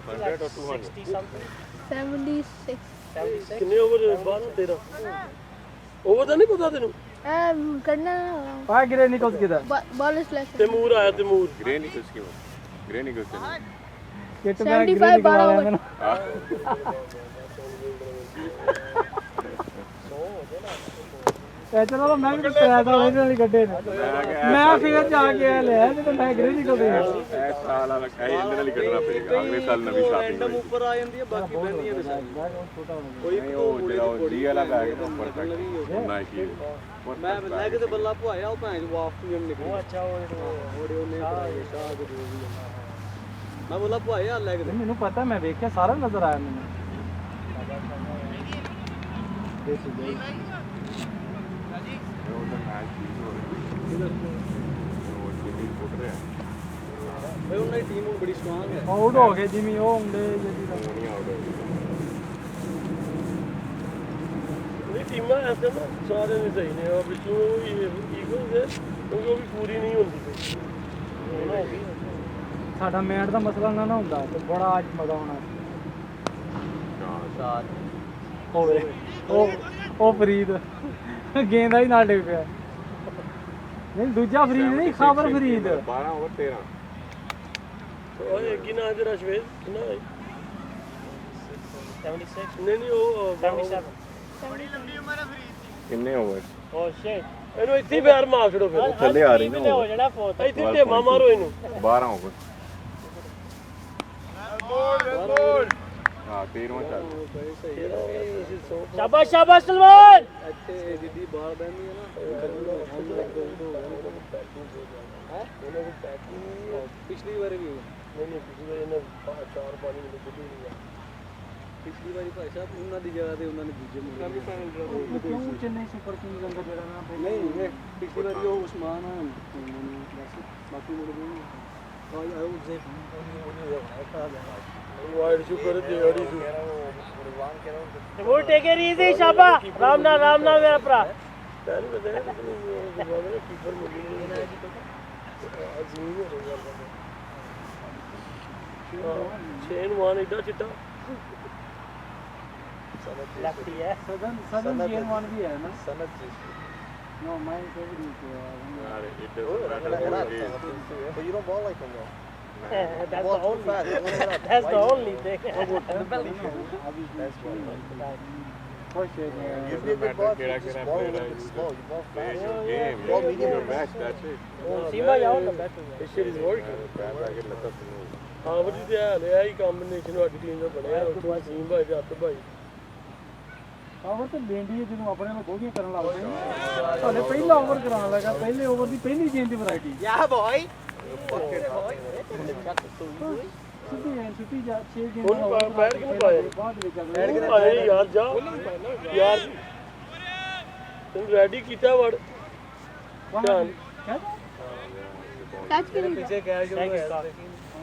S5: 100 or 200?
S2: 60 something
S6: 76.
S2: 76
S4: ਕਿੰਨੇ ਓਵਰ 12 13 ਓਵਰ ਦਾ ਨਹੀਂ ਪਤਾ ਤੈਨੂੰ
S6: करना
S3: आ गिरे निकल किधर
S6: ball is less.
S4: ਤੈਮੂਰ ਆਇਆ Taimur
S5: Gray Nichols came up. Gray Nichols came up.
S3: ਕਿਟ ਮੈਂ
S6: 75 12 over.
S3: ਇਹ ਚਲੋ ਮੈਂ ਵੀ ਟਰਾਈ ਦਾ ਇਹਦੇ ਨਾਲ ਹੀ ਕੱਢੇ ਨੇ ਮੈਂ ਫੇਰ ਜਾ ਕੇ ਲਿਆ ਨਹੀਂ ਤਾਂ ਮੈਂ ਗ੍ਰੇ ਨਿਕਲ ਗਿਆ
S5: ਇਹ ਸਾਲ ਵਾਲਾ ਕਹੇ ਇਹਦੇ ਨਾਲ ਹੀ ਕੱਢਣਾ ਪਏਗਾ ਅਗਲੇ ਸਾਲ ਨਵੀਂ ਸ਼ਾਪਿੰਗ
S1: ਰੈਂਡਮ ਉੱਪਰ ਆ ਜਾਂਦੀ ਹੈ ਬਾਕੀ ਬਹਿੰਦੀਆਂ ਨੇ
S5: ਕੋਈ ਉਹ ਜਿਹੜਾ ਉਹ ਡੀ ਵਾਲਾ ਬੈਗ ਤੋਂ ਉੱਪਰ ਤੱਕ ਨਾਈਕੀ
S1: ਮੈਂ ਲੈਗ ਤੇ ਬੱਲਾ ਪੁਆਇਆ ਉਹ ਭੈਣ ਵਾਫਟ ਨਹੀਂ ਨਿਕਲੀ
S2: ਉਹ ਅੱਛਾ ਉਹ
S1: ਉਹਨੇ ਕਰਾਇਆ ਸ਼ਾਹ ਦੇ ਜੋ ਵੀ ਮੈਂ ਬੋਲਾ ਪੁਆਇਆ ਲੈਗ ਤੇ
S3: ਮੈਨੂੰ ਪਤਾ ਮੈਂ ਵੇਖਿਆ ਸਾਰਾ ਨਜ਼ਰ ਆਇਆ ਮੈਨੂੰ ਦੇਸੀ ਗਈ
S5: ਉਹਦਾ ਮੈਚ ਠੀਕ ਹੋ ਰਿਹਾ ਉਹ ਜਿੰਨੀ ਫੁੱਟ ਰਿਹਾ
S1: ਬਈ ਉਹਨਾਂ ਦੀ ਟੀਮ ਹੁਣ ਬੜੀ ਸਟਰੋਂਗ ਹੈ
S3: ਆਊਟ ਹੋ ਗਏ ਜਿਵੇਂ ਉਹ ਹੁੰਦੇ ਜਿਹੜੀ ਦਾ
S5: ਨਹੀਂ ਆਊਟ ਹੋ
S4: ਨਹੀਂ ਟੀਮਾਂ ਐਸੇ ਨਾ ਸਾਰੇ ਨਹੀਂ ਸਹੀ ਨੇ ਉਹ ਵਿੱਚੋਂ ਈਗੋ ਦੇ ਕਿਉਂਕਿ ਉਹ ਵੀ ਪੂਰੀ ਨਹੀਂ ਹੁੰਦੀ ਪਈ
S3: ਸਾਡਾ ਮੈਚ ਦਾ ਮਸਲਾ ਨਾ ਹੁੰਦਾ ਤੇ ਬੜਾ ਅੱਜ ਮਜ਼ਾ ਆਉਣਾ ਹੋਵੇ ਉਹ ਫਰੀਦ ਗੇਂਦ ਹੀ ਨਾਲ ਡਿੱਗ ਪਿਆ ਨਹੀਂ ਦੂਜਾ ਫਰੀਦ ਨਹੀਂ ਖਾਬਰ ਫਰੀਦ
S5: 12 ਓਵਰ 13
S4: ਉਹ ਇੱਕ ਹੀ ਨਾ ਤੇਰਾ ਸ਼ਵੇਦ ਕਿੰਨਾ ਹੈ
S2: 76
S4: ਨਹੀਂ ਉਹ
S2: 77
S5: ਕਿੰਨੇ ਓਵਰ
S2: ਓ ਸ਼ਿਟ
S4: ਇਹਨੂੰ ਇੱਥੇ ਹੀ ਪੈਰ ਮਾਰ ਛੜੋ ਫਿਰ
S5: ਥੱਲੇ ਆ ਰਹੀ ਨਾ
S2: ਹੋ ਜਿਹੜਾ ਫੋਰਥ
S4: ਇੱਥੇ ਢੇਮਾ ਮਾਰੋ ਇਹਨੂੰ
S5: 12 ਓਵਰ ਹਾਂ 13ਵਾਂ ਚੱਲ
S2: ਸ਼ਾਬਾਸ਼ ਸ਼ਾਬਾਸ਼ ਸਲਮਾਨ
S1: ਇੱਥੇ ਜਿੱਦੀ ਬਾਲ ਬਹਿੰਦੀ ਹੈ ਨਾ ਪਿਛਲੀ ਵਾਰ ਵੀ
S4: ਨਹੀਂ ਪਿਛਲੀ ਵਾਰ ਇਹਨਾਂ ਚਾਰ ਪਾਣੀ ਮੈਨੂੰ ਕਿੱਡੀ ਨਹੀਂ ਆ
S1: ਪਿਛਲੀ ਵਾਰੀ ਭਾਈ ਸਾਹਿਬ ਉਹਨਾਂ ਦੀ ਜਗ੍ਹਾ ਤੇ ਉਹਨਾਂ ਨੇ ਦੂਜੇ ਮੁੰਡੇ
S3: ਕਿਉਂ ਚੇਨਈ ਸੁਪਰ ਕਿੰਗਸ ਅੰਦਰ ਜਿਹੜਾ ਨਾ
S1: ਨਹੀਂ ਪਿਛਲੀ ਵਾਰੀ ਉਹ ਉਸਮਾਨ ਬਾਕੀ ਮੁੰਡੇ ਨਹੀਂ ਆਇਆ ਉਹ ਜੇ
S4: ਵਾਈਡ ਸ਼ੁਕਰ ਤੇ ਅੜੀ ਤੂੰ
S2: वो टेक इट इजी शाबा राम नाम मेरा भरा
S4: ਪਹਿਲੇ ਬਤਾ ਇਹ ਕੀਪਰ ਮਿਲੀ ਨਹੀਂ ਅਜ਼ੀਮ ਹੋ ਗਿਆ ਚੇਨ ਵਾਨ ਇਦਾਂ ਚਿੱਟਾ
S2: लगती है
S3: सदन गेम वन भी है ना
S1: ਸਨਤ ਜੀ
S3: नो माइन फेवरेट
S5: ਯਾਰ it doesn't matter
S1: but you don't ball like him though
S2: that's
S1: ball
S2: the
S1: too
S2: only
S1: fast
S2: that's the only thing
S1: you'd be a good ball if you just ball a little bit slow you ball
S5: play
S1: fast
S5: your game
S1: ball
S5: your
S1: medium
S5: best that's it
S2: सीमा जाओ ना बैठो
S4: this shit is working
S5: bat bat ਲੱਗਾ ਤੈਨੂੰ
S4: ਹਾਂ ਬੜੀ ਤੇ ਹਾਲ ਹੈ ਹੀ ਕੰਬੀਨੇਸ਼ਨ ਸਾਡੀ ਟੀਮ ਦਾ ਬਣਿਆ ਉੱਥੇ ਸੀਮ ਭਾਈ ਤੇ ਹੱਥ ਭਾਈ
S3: ओवर तो बेंडी ਜਦੋਂ ਆਪਣੇ ਨਾਲ ਗੋਲੀਆਂ ਕਰਨ ਲੱਗ ਪਏ ਤੁਹਾਡੇ ਪਹਿਲਾ ਓਵਰ ਕਰਾਉਣ ਲੱਗਾ ਪਹਿਲੇ ਓਵਰ ਦੀ ਪਹਿਲੀ ਗੇਂਦ ਦੀ ਵੈਰਾਈਟੀ
S1: yeah boy
S3: ਸਿੱਧੀ ਐਂ ਸਿੱਧੀ ਜਾ 6 ਗੇਂਦ
S4: ਹੁਣ ਬੈਟ ਕਿਉਂ ਪਾਇਆ
S3: ਬਾਅਦ ਵਿੱਚ
S4: ਬੈਟ
S3: ਅਗਲੇ
S4: ਕਿਉਂ ਪਾਇਆ ਯਾਰ ਜਾ ਯਾਰ ਤੂੰ ਰੈਡੀ ਕੀਤਾ ਵੜ ਧਿਆਨ
S6: Catch के लिए
S1: पीछे क्या जो है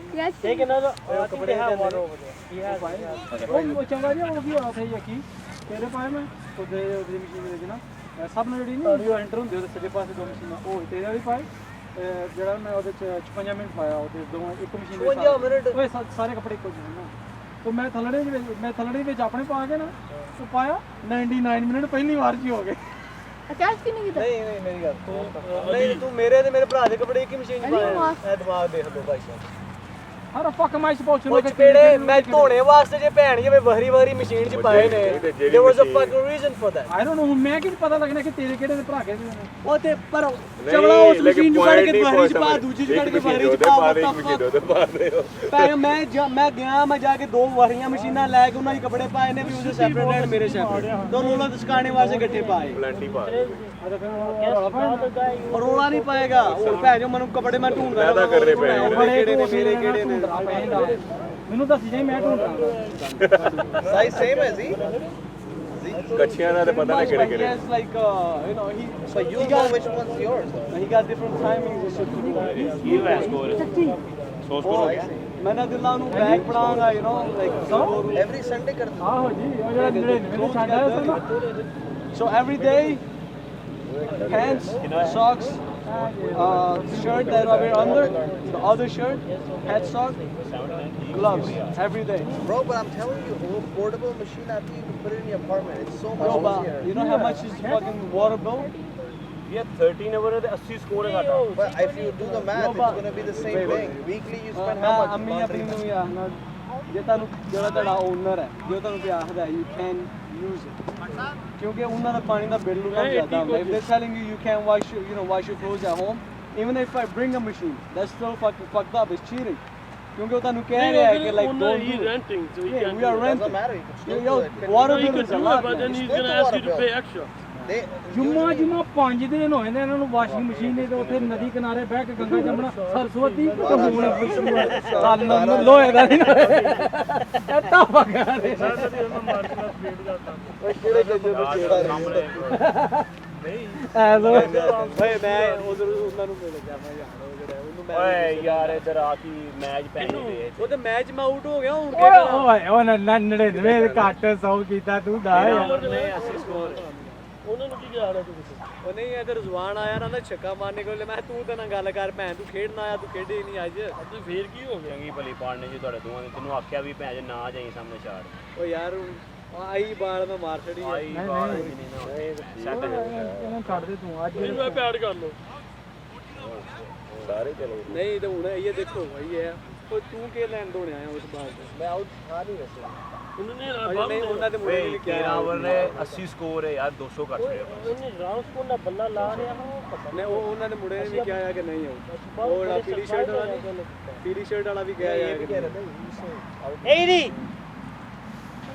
S6: catch
S2: take another कपड़े have one over there he has
S3: ਉਹ ਚੰਗਾ ਜਿਹਾ ਉਹ ਵੀ ਹੋਣਾ ਸਹੀ ਯਕੀ ਤੇਰੇ ਪਾਏ ਮੈਂ ਉਹਦੇ ਉਹਦੀ ਮਸ਼ੀਨ ਦੇ ਵਿੱਚ ਨਾ ਸਭ ਨੂੰ ਜਿਹੜੀ ਨਹੀਂ ਉਹ ਐਂਟਰ ਹੁੰਦੀ ਉਹਦੇ ਸੱਜੇ ਪਾਸੇ ਦੋ ਮਸ਼ੀਨਾਂ ਉਹ ਤੇਰੇ ਵਾਲੀ ਪਾਏ ਜਿਹੜਾ ਮੈਂ ਉਹਦੇ ਚ 56 ਮਿੰਟ ਪਾਇਆ ਉਹਦੇ ਦੋਵਾਂ ਇੱਕ ਮਸ਼ੀਨ ਦੇ
S1: 56 ਮਿੰਟ
S3: ਓਏ ਸਾਰੇ ਕੱਪੜੇ ਇੱਕੋ ਜਿਹੇ ਨਾ तो मैं थलड़े ਦੇ ਵਿੱਚ ਆਪਣੇ ਪਾ ਕੇ ਨਾ ਉਹ ਪਾਇਆ 99 ਮਿੰਟ ਪਹਿਲੀ ਵਾਰ ਚ ਹੋ ਗਏ
S6: catch की नहीं
S1: ਨਹੀਂ ਨਹੀਂ ਮੇਰੀ ਗੱਲ ਨਹੀਂ ਤੂੰ ਮੇਰੇ ਤੇ ਮੇਰੇ ਭਰਾ ਦੇ ਕੱਪੜੇ ਇੱਕ ਹੀ ਮਸ਼ੀਨ ਚ ਪਾਏ ਇਹ ਦਿਮਾਗ ਦੇਖ ਲਓ ਭਾਈ ਸਾਹਿਬ
S3: ਹਰ ਫੱਕ ਮੈਂ ਸਪੋਰਟ
S1: ਉਹ ਚਪੇੜੇ ਮੈਂ ਧੋਣੇ ਵਾਸਤੇ ਜੇ ਭੈਣ ਜਿਵੇਂ ਵਹਰੀ ਮਸ਼ੀਨ ਚ ਪਾਏ ਨੇ there was a fucking reason for that
S3: I don't know ਮੈਂ ਕੀ ਪਤਾ ਲੱਗਣਾ ਕਿ ਤੇਰੇ ਕਿਹੜੇ ਦੇ ਭਰਾ ਕਿਹਦੇ ਨੇ
S1: ਉਹ ਤੇ ਪਰ ਚਵਲਾ ਉਸ ਮਸ਼ੀਨ ਚ ਫੜ ਕੇ ਵਹਰੀ ਚ ਪਾ ਦੂਜੀ ਚ ਕੱਢ ਕੇ ਵਹਰੀ ਚ ਪਾ ਮੈਂ ਗਿਆ ਮੈਂ ਜਾ ਕੇ ਦੋ ਵਹਰੀਆਂ ਮਸ਼ੀਨਾਂ ਲੈ ਕੇ ਉਹਨਾਂ ਦੇ ਕੱਪੜੇ ਪਾਏ ਨੇ ਵੀ ਉਹਦੇ ਸੈਪਰੇਟ ਐਂਡ ਮੇਰੇ ਸੈਪਰੇਟ ਦੋਨੋਂ ਉਹਨਾਂ ਦੇ ਸਕਾਣੇ ਵਾਸਤੇ ਇਕੱਠੇ ਪਾਏ
S5: ਪਲੈਂਟੀ ਪਾ
S1: ਔਰ ਰੋਲਾ ਨਹੀਂ ਪਾਏਗਾ ਹੋਰ ਭੈਣ ਜੋ ਮੈਨੂੰ ਕੱਪੜੇ ਮੈਂ ਢੂੰਡਦਾ
S5: ਪੈਦਾ ਕਰ ਰਹੇ ਪਏ
S1: ਕਿਹੜੇ ਨੇ ਮੇਰੇ ਕਿਹੜੇ ਨੇ
S3: ਮੈਨੂੰ ਦੱਸ ਜਾਈ ਮੈਂ ਢੂੰਡਾਂ
S1: ਸਾਈਜ਼ ਸੇਮ ਹੈ ਜੀ
S5: ਕੱਚੀਆਂ ਦਾ ਤੇ ਪਤਾ ਨਹੀਂ ਕਿਹੜੇ ਕਿਹੜੇ
S1: Yes, like you know, but you know which one's yours. He got different timings and shit. मैंने दिल्ला ਨੂੰ bag ਪੜਾਉਂਗਾ you know like every Sunday ਕਰਦਾ
S3: ਆਹੋ ਜੀ ਉਹ ਜਿਹੜਾ 99 ਛੱਡ ਆਇਆ ਸੀ ਨਾ
S1: so every day pants socks shirt that I wear under the other shirt hat sock gloves every day bro but I'm telling you a portable machine I think you can put it in your apartment it's so much easier you know how much is fucking water bill
S5: ਇਹ 13 ਓਵਰ ਦੇ 80 ਸਕੋਰ ਹੈ ਸਾਡਾ
S1: but if you do the math it's going to be the same thing weekly you spend how much
S3: ਅੰਮੀ ਆਪਣੀ ਨੂੰ
S1: ਜੇ ਤੁਹਾਨੂੰ ਜਿਹੜਾ ਤੁਹਾਡਾ ਓਨਰ ਹੈ ਜੇ ਉਹ ਤੁਹਾਨੂੰ ਆਖਦਾ ਯੂ ਕੈਨ ਯੂਜ਼ ਇਟ ਕਿਉਂਕਿ ਉਹਨਾਂ ਦਾ ਪਾਣੀ ਦਾ ਬਿੱਲ ਨੂੰ ਕੰਮ ਜ਼ਿਆਦਾ ਹੁੰਦਾ if they're telling you you can wash your clothes at home even if I bring a machine that's still fucked up it's cheating ਕਿਉਂਕਿ ਉਹ ਤੁਹਾਨੂੰ ਕਹਿ ਰਿਹਾ ਹੈ ਕਿ like don't do it
S4: renting, so he
S1: yeah,
S4: can
S1: we are
S4: do it.
S1: renting
S5: matter, you can still
S1: yo
S5: do it.
S1: water
S4: No, he
S1: bill
S4: could
S1: is a
S4: do it,
S1: lot
S4: but
S1: man.
S4: then he's going to ask you to pay extra.
S2: ਜੁਮਾ 5 ਦਿਨ ਹੋਏ ਨੇ ਇਹਨਾਂ ਨੂੰ ਵਾਸ਼ਿੰਗ ਮਸ਼ੀਨ ਨੇ ਤੇ ਉੱਥੇ ਨਦੀ ਕਿਨਾਰੇ ਬਹਿ ਕੇ ਗੰਗਾ ਜਮਣਾ ਸਰਸਵਤੀ ਹੁਣ ਲੋਹੇ ਦਾ ਨਹੀਂ ਐਤਾ ਪਗਾ ਦੇ
S1: ਕਿਹੜੇ ਜੱਜੇ ਨੂੰ ਛੇੜਾ ਐਲੋ ਓਏ ਮੈਂ ਉਧਰ ਉਹਨਾਂ ਨੂੰ ਮਿਲ ਗਿਆ ਮੈਂ ਯਾਰ ਉਹ ਜਿਹੜਾ ਉਹਨੂੰ ਮੈਂ
S3: ਓਏ ਯਾਰ ਇਧਰ ਆ ਕੀ ਮੈਚ ਪੈ ਗਏ
S1: ਉਹ ਤੇ ਮੈਚ ਮੈਂ ਆਊਟ ਹੋ ਗਿਆ ਹੁਣ
S2: ਓਏ ਓਏ 99 ਘੱਟ 100 ਕੀਤਾ ਤੂੰ ਦਾ ਯਾਰ
S3: ਨੇ ਅਸੀਂ ਸਕੋਰ
S4: ਉਹਨਾਂ ਨੂੰ ਕੀ ਕਹਿ ਰਿਹਾ ਤੂੰ
S1: ਉਹ ਨਹੀਂ ਇਹ ਤੇ ਰਜ਼ਵਾਨ ਆਇਆ ਨਾ ਛੱਕਾ ਮਾਰਨੇ ਕੋਲ ਮੈਂ ਤੂੰ ਤੇ ਨਾਲ ਗੱਲ ਕਰ ਭੈਣ ਤੂੰ ਖੇਡਣਾ ਆਇਆ ਤੂੰ ਖੇਡੇ ਨਹੀਂ ਅੱਜ
S4: ਤੂੰ ਫੇਰ ਕੀ ਹੋ ਗਿਆ
S3: ਚੰਗੀ ਭਲੀ ਪਾੜਨੇ ਜੀ ਤੁਹਾਡੇ ਦੋਵਾਂ ਨੇ ਤੈਨੂੰ ਆਖਿਆ ਵੀ ਭੈਣ ਨਾ ਜਾਈ ਸਾਹਮਣੇ ਛਾੜ
S1: ਉਹ ਯਾਰ ਆਈ ਬਾਲ ਮੈਂ ਮਾਰ ਛੜੀ
S3: ਆਈ ਬਾਲ ਵੀ ਨਹੀਂ ਨਾ ਸੈੱਟ
S2: ਇਹਨੂੰ ਛੱਡ ਦੇ ਤੂੰ ਅੱਜ
S4: ਇਹਨੂੰ ਮੈਂ ਪੈਡ ਕਰ ਲਓ
S3: ਸਾਰੇ ਚਲੇ
S1: ਨਹੀਂ ਤੇ ਹੁਣ ਇਹ ਦੇਖੋ ਭਾਈ ਹੈ ਉਹ ਤੂੰ ਕੀ ਲੈਣ ਦੋਣ ਆਇਆ ਉਸ ਬਾਲ ਤੇ
S3: ਮੈਂ ਆਊਟ ਆ ਨਹੀਂ ਵੈਸੇ
S4: ਉਹਨੇ
S1: ਨਹੀਂ ਉਹਨਾਂ ਦੇ ਮੁੰਡੇ ਨੇ ਵੀ ਕਿਹਾ
S3: 13 ਓਵਰ ਨੇ 80 ਸਕੋਰ ਹੈ ਯਾਰ 200 ਕੱਟ ਰਿਹਾ
S4: ਉਹਨੇ ਰਾਉਂਡ ਸਕੋਰ ਨਾਲ ਬੱਲਾ ਲਾ ਰਿਹਾ ਹਾਂ ਪਤਾ
S1: ਨਹੀਂ ਉਹ ਉਹਨਾਂ ਦੇ ਮੁੰਡੇ ਨੇ ਵੀ ਕਿਹਾ ਹੈ ਕਿ ਨਹੀਂ ਆਉ ਉਹ ਜਿਹੜਾ ਪੀਲੀ ਸ਼ਰਟ ਵਾਲਾ ਪੀਲੀ ਸ਼ਰਟ ਵਾਲਾ ਵੀ ਕਿਹਾ ਹੈ ਕਿ
S2: ਏਰੀ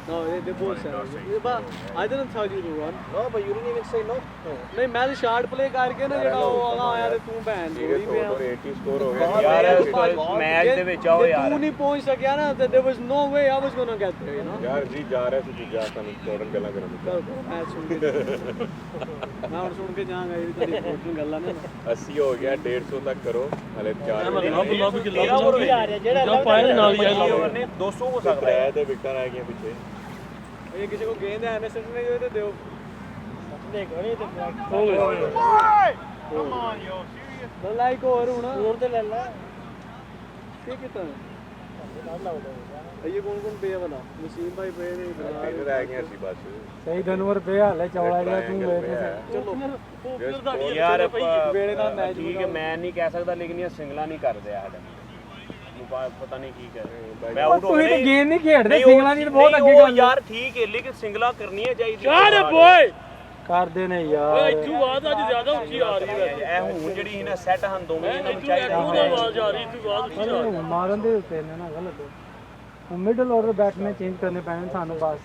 S1: No, they both said. But I didn't tell you to run.
S5: No, but you didn't even say no.
S1: ਨਹੀਂ ਮੈਂ ਤਾਂ ਸ਼ਾਰਟ ਪਲੇ ਕਰਕੇ ਨਾ ਜਿਹੜਾ ਉਹ ਆਗਾ ਆਇਆ ਤੇ ਤੂੰ ਭੈਣ ਦੋੜੀ ਪਿਆ
S5: 80 score ਹੋ ਗਿਆ
S3: ਯਾਰ ਮੈਚ ਦੇ ਵਿੱਚ ਆਓ ਯਾਰ
S1: ਤੂੰ ਨਹੀਂ ਪਹੁੰਚ ਸਕਿਆ ਨਾ ਤੇ there was no way I was going to get there, you know.
S5: ਯਾਰ ਜੀ ਜਾ ਰਿਹਾ ਸੀ ਜਾ ਸਾਨੂੰ ਇੰਪੋਰਟੈਂਟ ਗੱਲਾਂ ਕਰਨ
S1: ਚੱਲ ਮੈਚ ਸੁਣ ਕੇ ਮੈਂ ਹੁਣ ਸੁਣ ਕੇ ਜਾਵਾਂਗਾ ਇਹ ਤੁਹਾਡੀ ਇੰਪੋਰਟੈਂਟ ਗੱਲਾਂ ਨੇ
S5: 80 ਹੋ ਗਿਆ 150 ਤੱਕ ਕਰੋ ਹਲੇ 4
S4: ਲੱਭ ਕਿ ਲੱਭ ਪਾਇਆ ਨਾਲ ਹੀ ਆਇਆ
S3: ਨੇ 200 ਹੋ ਸਕਦਾ
S5: ਕਿਰਾਏ ਦੇ ਵਿਕਟਾਂ ਰਹਿ ਗਈਆਂ ਪਿੱਛੇ
S1: ਇਹ ਕਿਸੇ ਕੋ ਗੇਂਦ ਐਵੇਂ ਸੱਟਣੇ ਜੋ ਤੇ ਦਿਓ
S2: ਦੇਖ ਉਹਨੇ ਤੇ
S4: ਹੋ ਗਿਆ
S2: ਕਮ ਔਨ ਯੋ ਸੀਰੀਅਸ
S1: ਲਾਈਕ ਹੋਰ ਹੁਣ
S2: ਹੋਰ ਤੇ ਲੈ ਲੈ
S1: ਕੀ ਕੀਤਾ
S2: ਨਾਲ ਲਾਉਂਦਾ
S1: ਇਹ ਕੌਣ ਪਿਆ ਵਾਲਾ ਨਸੀਮ ਭਾਈ ਪਏ ਨੇ
S5: ਤਿੰਨ ਰਹਿ ਗਈਆਂ ਸੀ ਬਸ
S2: ਸਹੀ ਦਨਵਰ ਪਿਆ ਹਲੇ ਚੌੜਾ ਜਿਹਾ ਤੂੰ ਵੇਖ
S1: ਚਲੋ
S3: ਯਾਰ
S1: ਵੇਲੇ ਨਾਲ ਮੈਚ
S3: ਠੀਕ ਹੈ ਮੈਂ ਨਹੀਂ ਕਹਿ ਸਕਦਾ ਲੇਕਿਨ ਇਹ ਸਿੰਗਲਾ ਨਹੀਂ ਕਰਦੇ ਆ ਸਾਡੇ ਪਤਾ ਨਹੀਂ ਕੀ ਕਰ ਰਹੇ ਮੈਂ ਆਊਟ ਹੋ
S2: ਤੁਸੀਂ
S3: ਗਿਆ
S2: ਤੇ ਗੇਮ ਨਹੀਂ ਖੇਡਦੇ ਸਿੰਗਲਾਂ ਦੀ ਬਹੁਤ ਅੱਗੇ ਗੱਲ
S3: ਯਾਰ ਠੀਕ ਹੈ ਲੇਕਿਨ ਸਿੰਗਲਾ ਕਰਨੀ ਹੈ ਚਾਹੀਦੀ
S4: ਯਾਰ ਬੋਏ
S2: ਕਰਦੇ ਨੇ
S4: ਓਏ
S2: ਯਾਰ
S4: ਇੱਥੋਂ ਆਵਾਜ਼ ਅੱਜ ਜ਼ਿਆਦਾ ਉੱਚੀ ਆ ਰਹੀ ਹੈ
S3: ਇਹ ਹੁਣ ਜਿਹੜੀ ਸੀ ਨਾ ਸੈੱਟ ਹਨ ਦੋਵੇਂ ਇਹਨਾਂ ਨੂੰ
S4: ਇੱਥੋਂ
S3: ਚਾਹੀਦਾ
S4: ਐਕੂ ਦਾ ਆਵਾਜ਼ ਆ ਰਹੀ ਇੱਥੋਂ ਆਵਾਜ਼ ਉੱਚੀ ਆ ਰਹੀ
S2: ਮਾਰਨ ਦੇ ਉੱਤੇ ਨੇ ਨਾ ਗਲਤ ਉਹ ਮਿਡਲ ਆਰਡਰ ਬੈਟਸਮੈਨ ਚੇਂਜ ਕਰਨੇ ਪੈਣੇ ਸਾਨੂੰ ਬਸ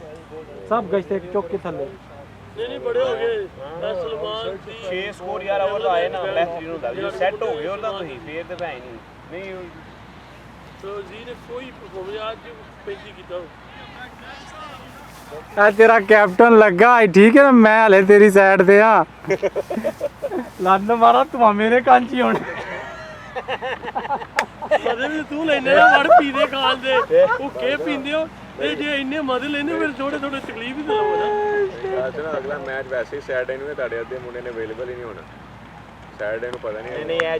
S2: ਸਭ ਗਸ਼ਤੇ ਚੁੱਕ ਕੇ ਥੱਲੇ
S4: ਨਹੀਂ ਬੜੇ ਹੋ ਗਏ ਮੈਂ ਸਲਮਾਨ
S3: 6 ਸਕੋਰ ਯਾਰ ਓਵਰ ਦਾ ਆਏ ਨਾ ਬਿਹਤਰੀਨ ਹੁੰਦਾ ਜੇ ਸੈੱਟ ਹੋ ਗਏ ਉਹਦਾ ਤੁਸੀਂ ਫੇਰ ਤੇ ਭੈ ਨਹੀਂ
S4: ਤੋ ਜੀ ਨੇ ਕੋਈ ਪਰਫਾਰਮੈਂਸ ਅੱਜ 35 ਕੀਤਾ
S2: ਆ ਤੇਰਾ ਕੈਪਟਨ ਲੱਗਾ ਠੀਕ ਹੈ ਮੈਂ ਹਲੇ ਤੇਰੀ ਸਾਈਡ ਤੇ ਆ ਲੰਨ ਮਾਰਾ ਤੂੰ ਮੇਰੇ ਕੰਨ ਚ ਹੀ ਹੁਣ
S4: ਮਜ਼ੇ ਵੀ ਤੂੰ ਲੈਨੇ ਆ ਵੜ ਪੀਦੇ ਖਾਣ ਦੇ ਭੁੱਕੇ ਪੀਂਦੇ ਹੋ ਇਹ ਜੇ ਇੰਨੇ ਮਜ਼ੇ ਲੈਂਦੇ ਫਿਰ ਥੋੜੇ ਥੋੜੇ ਤਕਲੀਫ ਹੀ ਦਿਲਾਓ ਨਾ
S5: ਅੱਜ ਨਾ ਅਗਲਾ ਮੈਚ ਵੈਸੇ ਹੀ ਸੈਟਰਡੇ ਨੂੰ ਤੁਹਾਡੇ ਅੱਧੇ ਮੁੰਡੇ ਨੇ ਅਵੇਲੇਬਲ ਹੀ ਨਹੀਂ ਹੋਣਾ ਸੈਟਰਡੇ ਨੂੰ ਪਤਾ ਨਹੀਂ
S3: ਨਹੀਂ ਇਹ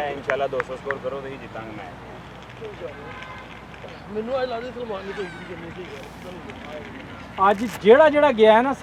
S3: ਇਨਸ਼ਾਅੱਲਾ 200 ਸਕੋਰ ਕਰੋ ਤੁਸੀਂ ਜਿੱਤਾਂਗੇ ਮੈਚ
S4: ਮੈਨੂੰ ਅੱਜ ਲੱਗਦਾ ਸਲਮਾਨ ਨੇ ਕੋਈ ਕਰਨੀ ਸੀ
S2: ਅੱਜ ਜਿਹੜਾ ਗਿਆ ਨਾ